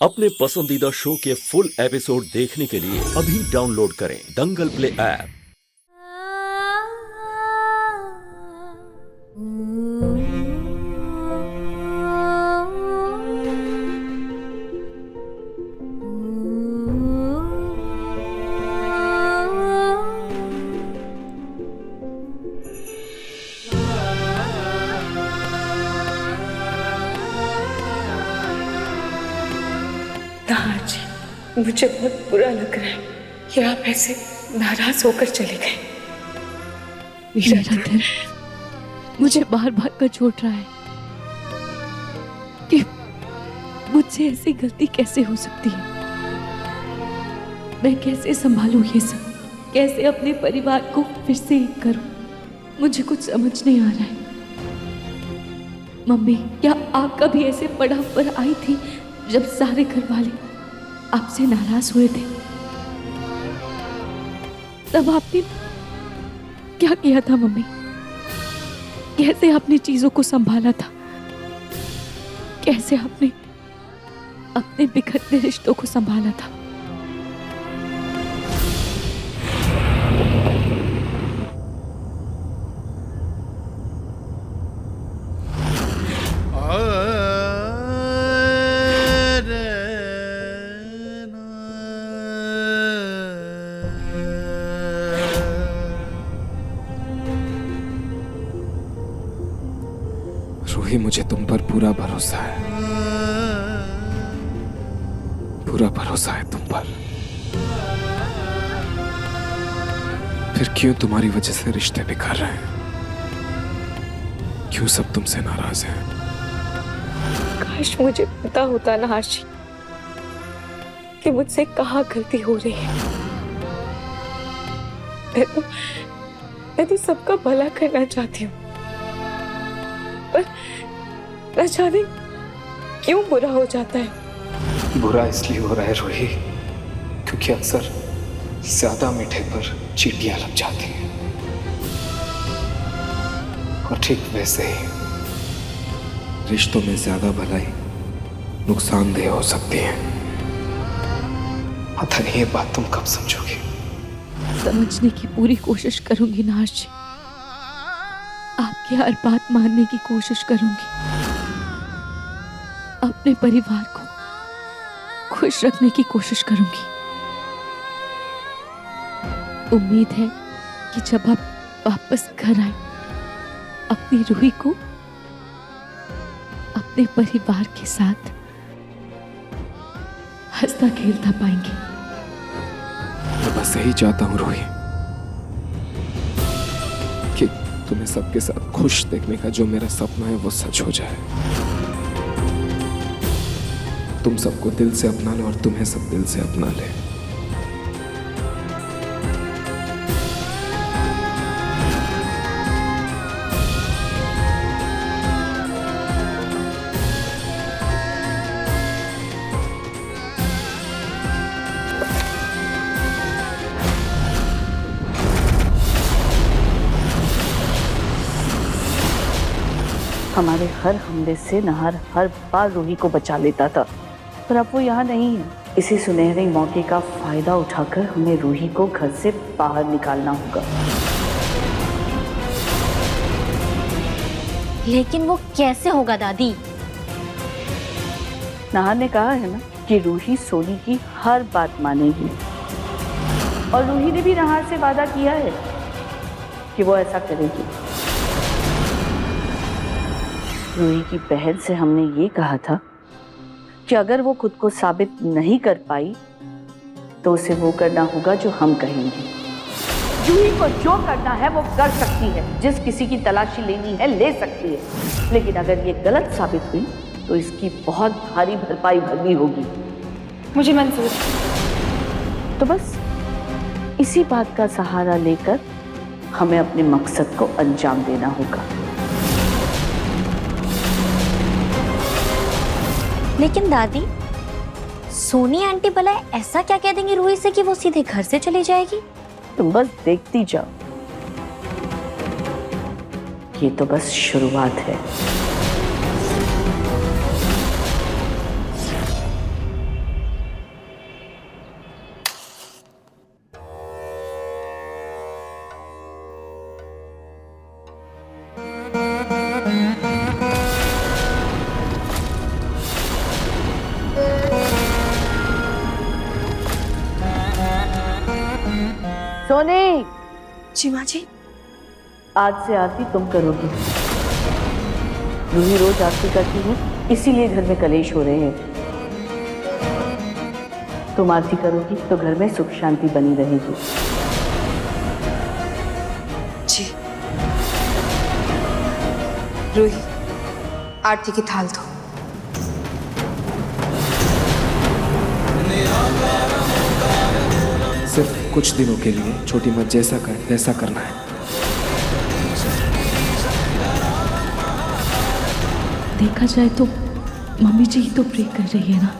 अपने पसंदीदा शो के फुल एपिसोड देखने के लिए अभी डाउनलोड करें दंगल प्ले ऐप। आज मुझे बहुत बुरा लग रहा है कि आप ऐसे नाराज होकर चले गए। मेरा दिल मुझे बार बार कचोट रहा है कि मुझसे ऐसी गलती कैसे हो सकती है। मैं कैसे संभालूं ये सब, कैसे अपने परिवार को फिर से एक करूं, मुझे कुछ समझ नहीं आ रहा है। मम्मी, क्या आप कभी ऐसे पड़ाव पर आई थी जब सारे घर वाले आपसे नाराज हुए थे? तब आपने क्या किया था मम्मी? कैसे आपने चीजों को संभाला था? कैसे आपने अपने बिखरते रिश्तों को संभाला था? रूही, मुझे तुम पर पूरा भरोसा है, पूरा भरोसा है तुम पर। फिर क्यों तुम्हारी वजह से रिश्ते बिखर रहे हैं? क्यों सब तुमसे नाराज हैं? काश मुझे पता होता ना आशी कि मुझसे कहाँ गलती हो रही है। मैं तो सबका भला करना चाहती हूँ, पर न जाने क्यों बुरा हो जाता है। बुरा इसलिए हो रहा है रूही, क्योंकि अक्सर ज्यादा मीठे पर चींटियां लग जाती हैं। और ठीक वैसे ही रिश्तों में ज्यादा भलाई नुकसानदेह हो सकती है। पता नहीं ये बात तुम कब समझोगी। समझने की पूरी कोशिश करूंगी नाज जी, आपकी हर बात मानने की कोशिश करूंगी, अपने परिवार को खुश रखने की कोशिश करूंगी। उम्मीद है कि जब आप वापस घर आए, अपनी रूही को अपने परिवार के साथ हंसता खेलता पाएंगे। मैं बस यही चाहता हूँ रूही कि तुम्हें सबके साथ खुश देखने का जो मेरा सपना है वो सच हो जाए। तुम सबको दिल से अपना लो और तुम्हें सब दिल से अपना ले। हमारे हर हमले से नहार हर बार रूही को बचा लेता था, पर अब वो यहाँ नहीं है। इसी सुनहरे मौके का फायदा उठाकर हमें रूही को घर से बाहर निकालना होगा। लेकिन वो कैसे होगा दादी? नहार ने कहा है ना कि रूही सोनी की हर बात मानेगी, और रूही ने भी नहार से वादा किया है कि वो ऐसा करेगी। रूही की बहन से हमने ये कहा था कि अगर वो खुद को साबित नहीं कर पाई तो उसे वो करना होगा जो हम कहेंगे। रूही को जो करना है वो कर सकती है, जिस किसी की तलाशी लेनी है ले सकती है, लेकिन अगर ये गलत साबित हुई तो इसकी बहुत भारी भरपाई भरनी होगी। मुझे मंजूर है। तो बस इसी बात का सहारा लेकर हमें अपने मकसद को अंजाम देना होगा। लेकिन दादी, सोनी आंटी भला ऐसा क्या कह देंगी रूही से कि वो सीधे घर से चली जाएगी? तुम बस देखती जाओ, ये तो बस शुरुआत है। सोनी, जी माँ जी। आज से आरती तुम करोगी। रूही रोज आरती करती है, इसीलिए घर में कलेश हो रहे हैं। तुम आरती करोगी तो घर में सुख शांति बनी रहेगी। जी। रूही, आरती की थाल दो। सिर्फ कुछ दिनों के लिए छोटी मत जैसा कर वैसा करना है। देखा जाए तो मम्मी जी ही तो प्रे कर रही है ना।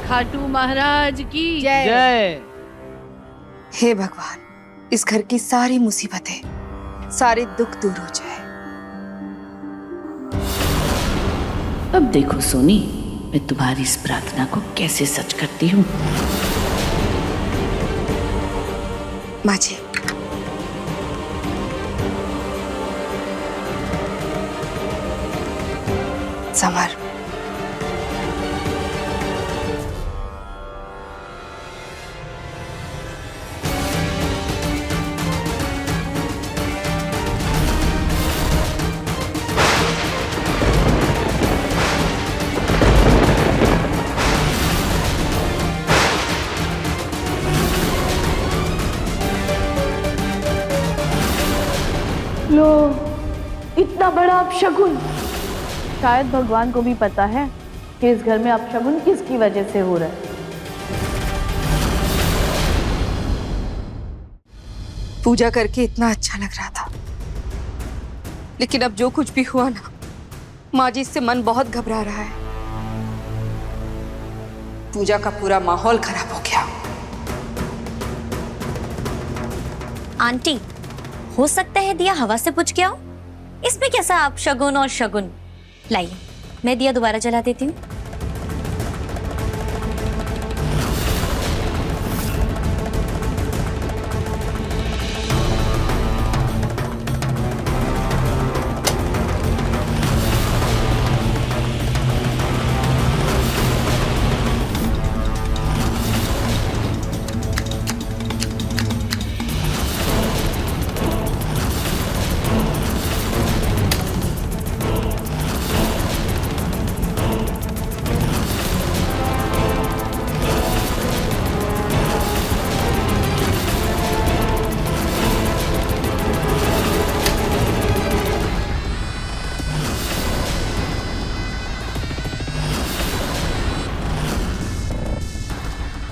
खाटू महाराज की जय। हे भगवान, इस घर की सारी मुसीबतें, सारे दुख दूर हो जाए। अब देखो सोनी, मैं तुम्हारी इस प्रार्थना को कैसे सच करती हूँ। माँ जी, समर। लो, इतना बड़ा अपशगुन। शायद भगवान को भी पता है कि इस घर में अपशगुन किसकी वजह से हो रहा है। पूजा करके इतना अच्छा लग रहा था, लेकिन अब जो कुछ भी हुआ ना, माँ जी, इससे मन बहुत घबरा रहा है। पूजा का पूरा माहौल खराब हो गया। आंटी, हो सकता है दिया हवा से बुझ गया हो। इसमें कैसा आप शगुन और शगुन। लाइए, मैं दिया दोबारा जला देती हूँ।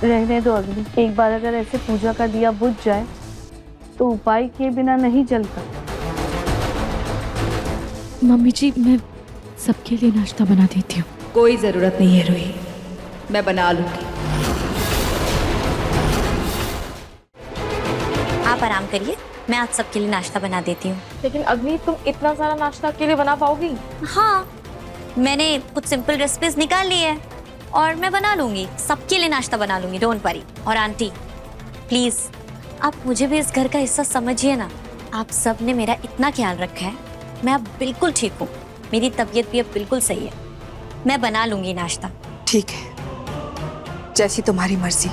रहने दो अग्नि, एक बार अगर ऐसे पूजा का दिया बुझ जाए तो उपाय किए बिना नहीं जलता। मम्मी जी, मैं सबके लिए नाश्ता बना देती हूँ। कोई जरूरत नहीं है रूही, मैं बना लूंगी। आप आराम करिए, मैं आज सबके लिए नाश्ता बना देती हूँ। लेकिन अग्नि, तुम इतना सारा नाश्ता अकेले बना पाओगी? हाँ, मैंने कुछ सिंपल रेसिपीज निकाल ली है और मैं बना लूंगी, सबके लिए नाश्ता बना लूंगी, डोंट वरी। और आंटी प्लीज, आप मुझे भी इस घर का हिस्सा समझिए ना। आप सब ने मेरा इतना ख्याल रखा है, मैं अब बिल्कुल ठीक हूँ। मेरी तबीयत भी अब बिल्कुल सही है, मैं बना लूंगी नाश्ता। ठीक है, जैसी तुम्हारी मर्जी।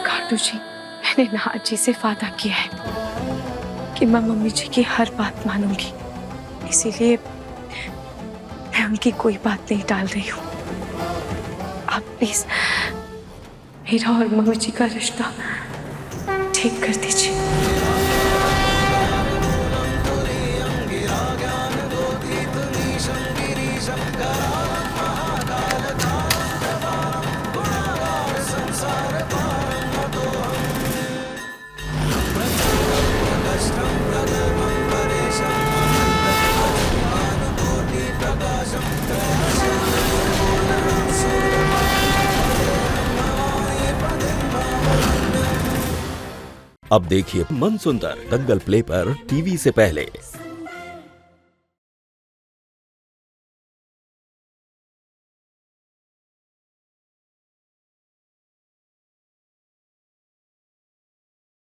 खाटू जी, मैंने नाथ जी से वादा किया है कि मैं मम्मी जी की हर बात मानूंगी, इसीलिए मैं उनकी कोई बात नहीं टाल रही हूँ। आप प्लीज मेरा और मम्मी जी का रिश्ता ठीक कर दीजिए। अब देखिए मन सुंदर दंगल प्ले पर टीवी से पहले।